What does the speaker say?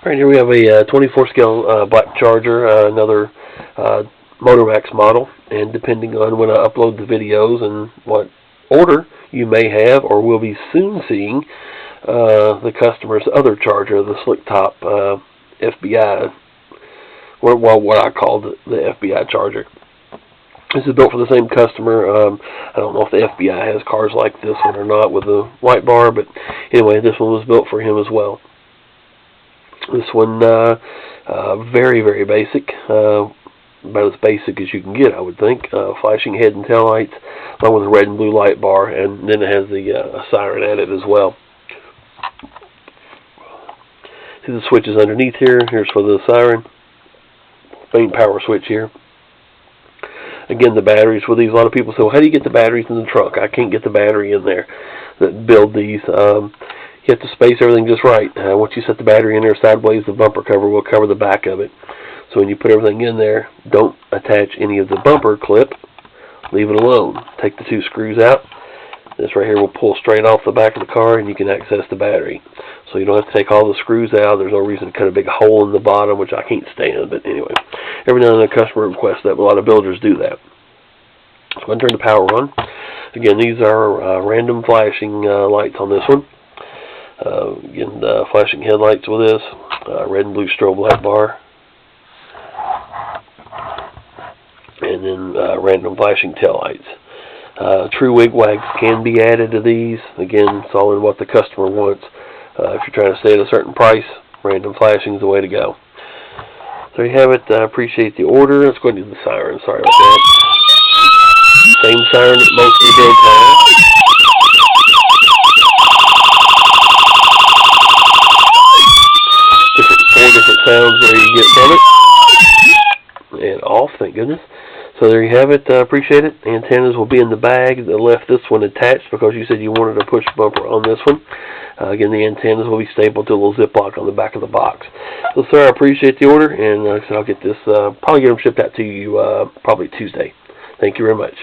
Right here we have a 24 scale black Charger, another Motormax model, and depending on when I upload the videos and what order you may have or will be soon seeing the customer's other Charger, the slick top FBI, or well, what I call the FBI Charger. This is built for the same customer. I don't know if the FBI has cars like this one or not with a light bar, but anyway, this one was built for him as well. This one, very, very basic, about as basic as you can get, I would think. Flashing head and tail lights, along with a red and blue light bar, and then it has the siren added as well. See the switches underneath here. Here's for the siren. Main power switch here. Again, the batteries with these. A lot of people say, well, how do you get the batteries in the trunk? I can't get the battery in there that build these. You have to space everything just right. Once you set the battery in there sideways, the bumper cover will cover the back of it. So when you put everything in there, don't attach any of the bumper clip. Leave it alone. Take the two screws out. This right here will pull straight off the back of the car, and you can access the battery. So you don't have to take all the screws out. There's no reason to cut a big hole in the bottom, which I can't stand. But anyway, every now and then a customer requests that, but a lot of builders do that. So I'm going to turn the power on. Again, these are random flashing lights on this one. Again, flashing headlights with this. Red and blue strobe light bar. And then random flashing taillights. True wig wags can be added to these. Again, it's all in what the customer wants. If you're trying to stay at a certain price, random flashing is the way to go. There you have it. I appreciate the order. Let's go into the siren. Sorry about that. Same siren that most of the builds have. Four different sounds there you get from it. And off, thank goodness. So there you have it. Appreciate it. Antennas will be in the bag. They left this one attached because you said you wanted a push bumper on this one. Again, the antennas will be stapled to a little Ziploc on the back of the box. So, sir, I appreciate the order, and like I said, I'll get this, probably get them shipped out to you probably Tuesday. Thank you very much.